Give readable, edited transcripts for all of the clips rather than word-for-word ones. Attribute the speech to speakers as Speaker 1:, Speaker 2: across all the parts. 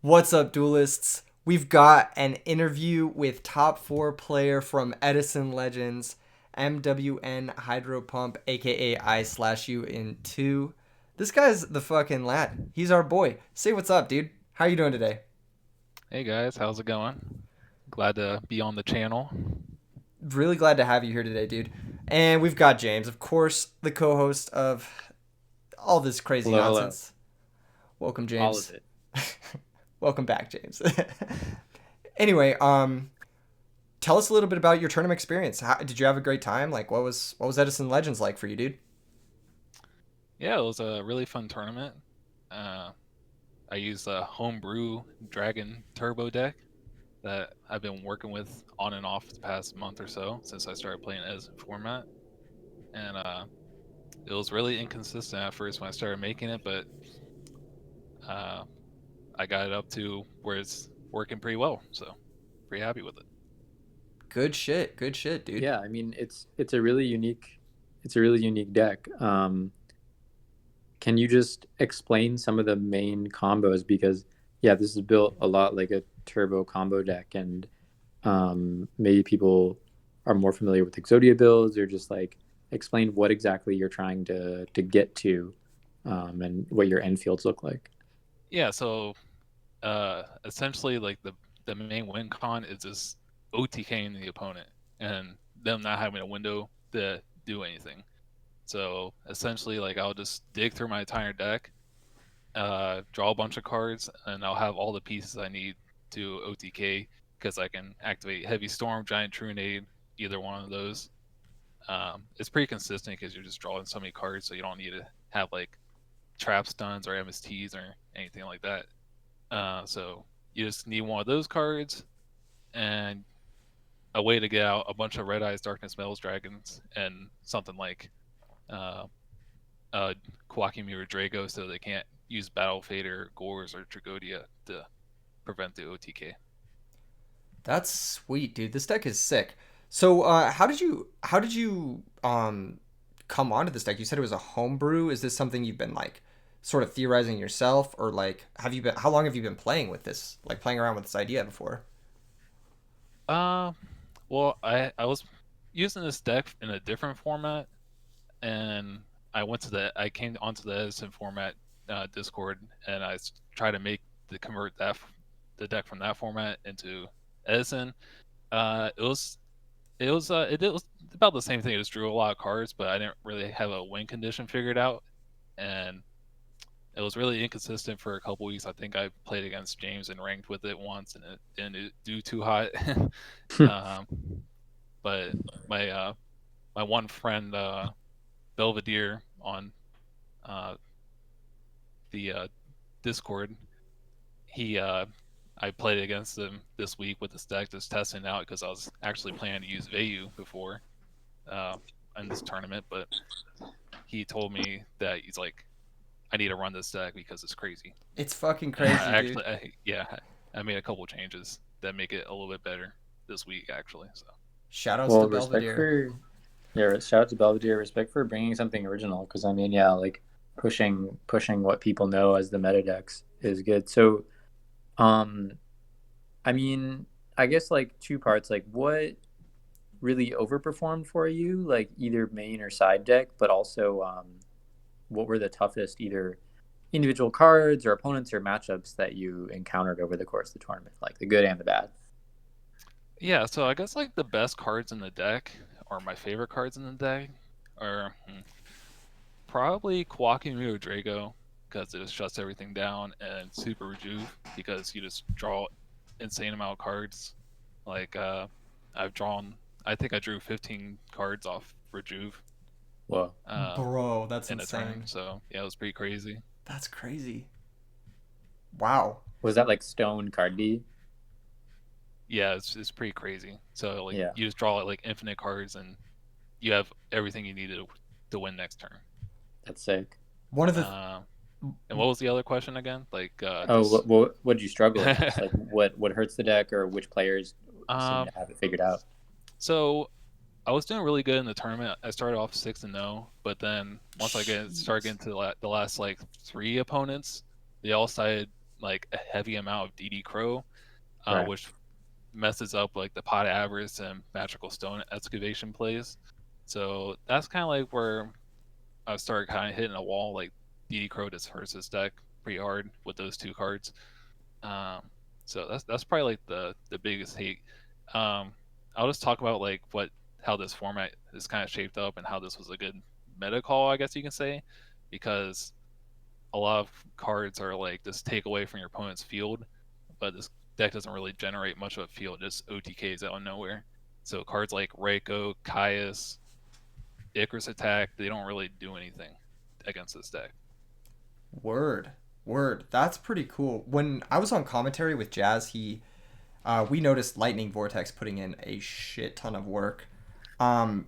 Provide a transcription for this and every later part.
Speaker 1: What's up, duelists? We've got an interview with top four player from Edison Legends, mwnhydropump, aka I/U in two. This guy's the fucking lad. He's our boy. Say what's up, dude. How you doing today?
Speaker 2: Hey guys, how's it going? Glad to be on the channel.
Speaker 1: Really glad to have you here today, dude. And we've got James, of course, the co-host of all this crazy
Speaker 3: Hello, hello.
Speaker 1: nonsense. Welcome,
Speaker 3: All of
Speaker 1: James.
Speaker 3: it.
Speaker 1: Welcome back, James. Anyway, tell us a little bit about your tournament experience. Did you have a great time? Like, what was Edison Legends like for you, dude?
Speaker 2: Yeah, it was a really fun tournament. Uh, I used a homebrew Dragon Turbo deck that I've been working with on and off the past month or so since I started playing Edison format, and it was really inconsistent at first when I started making it, but uh, I got it up to where it's working pretty well, so pretty happy with it.
Speaker 1: Good shit. Good shit, dude.
Speaker 3: Yeah, I mean it's a really unique deck. Can you just explain some of the main combos? Because yeah, this is built a lot like a turbo combo deck, and maybe people are more familiar with Exodia builds, or just like explain what exactly you're trying to get to, and what your end fields look like.
Speaker 2: Yeah, so essentially like the main win con is just OTKing the opponent and them not having a window to do anything. So essentially, like I'll just dig through my entire deck, draw a bunch of cards, and I'll have all the pieces I need to OTK because I can activate Heavy Storm, Giant Trunade, either one of those. It's pretty consistent because you're just drawing so many cards, so you don't need to have like trap stuns or MSTs or anything like that. So you just need one of those cards and a way to get out a bunch of Red Eyes Darkness Metals Dragons and something like uh, uh, Kawakimi or Drago so they can't use Battle Fader, Gores, or Tragodia to prevent the OTK.
Speaker 1: That's sweet, dude. This deck is sick. So, how did you come onto this deck? You said it was a homebrew. Is this something you've been like sort of theorizing yourself, or like have you been? How long have you been playing with this? Like playing around with this idea before?
Speaker 2: Uh, well, I was using this deck in a different format, and I came onto the Edison format Discord, and tried to make the convert the deck from that format into Edison. It was it was about the same thing. It just drew a lot of cards, but I didn't really have a win condition figured out, and it was really inconsistent for a couple weeks. I think I played against James and ranked with it once, and it didn't do too hot. um, but my my one friend Belvedere on uh, the Discord, he I played against him this week with this deck, just testing it out because I was actually planning to use Vayu before uh, in this tournament, but he told me that he's like, I need to run this deck because it's crazy.
Speaker 1: It's fucking
Speaker 2: And
Speaker 1: crazy, dude.
Speaker 2: yeah, I made a couple changes that make it a little bit better this week actually. So
Speaker 1: Shoutouts to
Speaker 3: Well, respect
Speaker 1: Belvedere.
Speaker 3: for yeah, shout out to Belvedere. Respect for bringing something original. Because I mean, yeah, like pushing what people know as the meta decks is good. So, um, I mean, I guess like two parts. Like, what really overperformed for you, like either main or side deck, but also what were the toughest either individual cards or opponents or matchups that you encountered over the course of the tournament, like the good and the bad.
Speaker 2: yeah, so I guess like the best cards in the deck, or my favorite cards in the deck, are probably Kawakimi or Drago because it just shuts everything down, and Super Rejuve because you just draw insane amount of cards. Like I've drawn, I think I drew 15 cards off Rejuve
Speaker 3: Whoa,
Speaker 2: um,
Speaker 1: Bro, that's
Speaker 2: in a turn.
Speaker 1: insane.
Speaker 2: So yeah, it was pretty crazy.
Speaker 1: That's crazy. Wow.
Speaker 3: was that like Stone Card D?
Speaker 2: Yeah, it's pretty crazy. So like
Speaker 3: Yeah,
Speaker 2: you just draw like infinite cards and you have everything you need to win next turn.
Speaker 3: that's sick.
Speaker 1: One of the
Speaker 2: Uh, and what was the other question again? Like
Speaker 3: Oh,
Speaker 2: just
Speaker 3: what did you struggle against? Like what hurts the deck, or which players seem
Speaker 2: um,
Speaker 3: to have it figured out?
Speaker 2: so I was doing really good in the tournament. I started off 6-0, but then once I
Speaker 1: jeez.
Speaker 2: started getting to the last like three opponents, they all started like a heavy amount of DD Crow,
Speaker 3: Right.
Speaker 2: which messes up like the pot avarice and magical stone excavation plays. So that's kind of like where I started kind of hitting a wall. Like DD Crow just hurts his deck pretty hard with those two cards. Um, so that's probably like the biggest hate. I'll just talk about like what how this format is kind of shaped up and how this was a good meta call, I guess you can say, because a lot of cards are like just take away from your opponent's field, but this deck doesn't really generate much of a field, just OTKs out of nowhere. So cards like Reiko, Caius, Icarus Attack, they don't really do anything against this deck.
Speaker 1: Word, word. That's pretty cool. When I was on commentary with Jazz, we noticed Lightning Vortex putting in a shit ton of work. Um,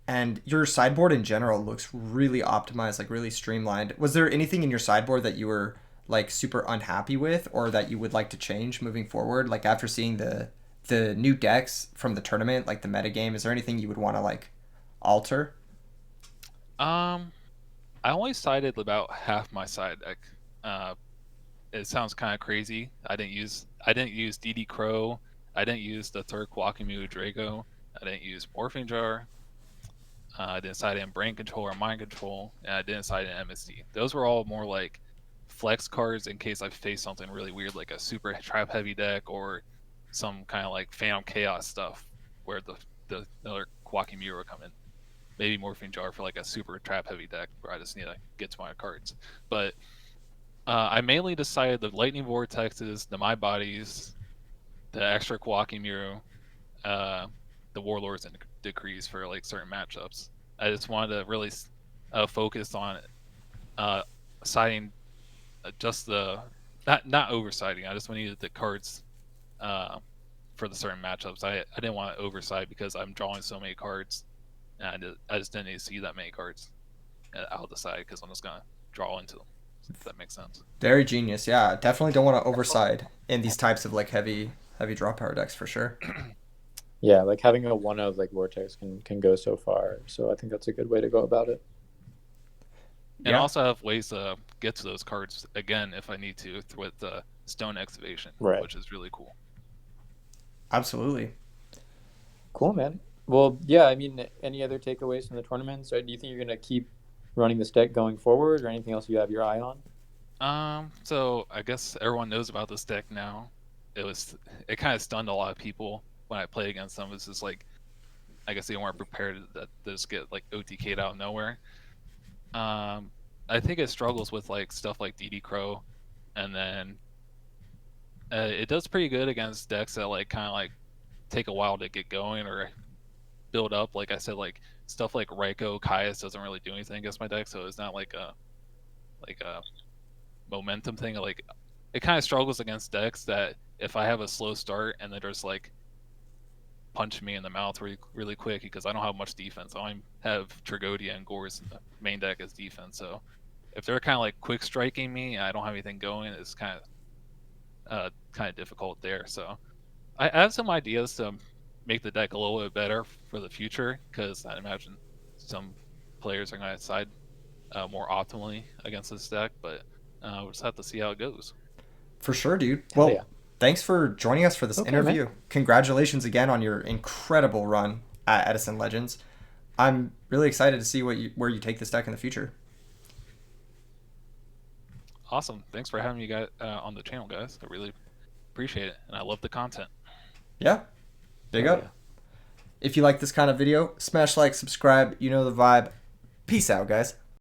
Speaker 1: and your sideboard in general looks really optimized, like really streamlined. Was there anything in your sideboard that you were like super unhappy with, or that you would like to change moving forward? Like after seeing the new decks from the tournament, like the metagame, is there anything you would want to like alter?
Speaker 2: Um, I only sided about half my side deck. Uh, it sounds kind of crazy. I didn't use DD Crow. I didn't use the third Kwakimu Draco. I didn't use Morphing Jar. I didn't side in Brain Control or Mind Control, and I didn't side in MSD. Those were all more like flex cards in case I face something really weird, like a super trap heavy deck or some kind of like Phantom Chaos stuff, where the other Kwakimu will come in. Maybe Morphing Jar for like a super trap heavy deck where I just need to get to my cards. But I mainly decided the Lightning Vortexes, the My Bodies, the extra Kawaki Miro, uh, the Warlords and Decrees for like certain matchups. I just wanted to really focus on uh, siding just the not oversighting. I just needed the cards uh, for the certain matchups. I didn't want to overside because I'm drawing so many cards, and I just didn't need to see that many cards. I'll decide because I'm just gonna draw into them. If that makes sense.
Speaker 1: Very genius. Yeah, definitely don't want to overside in these types of like heavy draw power decks for sure.
Speaker 3: Yeah, like having a one of like Vortex can go so far. So I think that's a good way to go about it.
Speaker 2: And
Speaker 1: Yeah,
Speaker 2: also have ways to get to those cards again if I need to with the stone excavation,
Speaker 3: Right.
Speaker 2: which is really cool.
Speaker 1: absolutely.
Speaker 3: Cool, man. Well, yeah, I mean, any other takeaways from the tournament? So do you think you're going to keep running this deck going forward or anything else you have your eye on?
Speaker 2: So I guess everyone knows about this deck now. It kind of stunned a lot of people when I played against them. It's just like I guess they weren't prepared that they just get like OTK'd out of nowhere. I think it struggles with like stuff like DD Crow, and then it does pretty good against decks that like kind of like take a while to get going or build up. Like I said, like stuff like Reiko, Caius doesn't really do anything against my deck, so it's not like a momentum thing. Like it kind of struggles against decks that if I have a slow start and then just like punch me in the mouth really, really quick because I don't have much defense. I only have Tragodia and Gores in the main deck as defense. So if they're kind of like quick striking me, and I don't have anything going. It's kind of difficult there. So I have some ideas to make the deck a little bit better for the future because I imagine some players are going to side more optimally against this deck, but we'll just have to see how it goes.
Speaker 1: For sure, dude.
Speaker 3: Hell
Speaker 1: Well,
Speaker 3: yeah.
Speaker 1: thanks for joining us for this
Speaker 3: Okay,
Speaker 1: interview.
Speaker 3: man.
Speaker 1: Congratulations again on your incredible run at Edison Legends. I'm really excited to see where you take this deck in the future.
Speaker 2: Awesome. Thanks for having me guys on the channel, guys. I really appreciate it, and I love the content.
Speaker 1: Yeah, big
Speaker 3: Hell
Speaker 1: up.
Speaker 3: yeah.
Speaker 1: If you like this kind of video, smash like, subscribe. You know the vibe. Peace out, guys.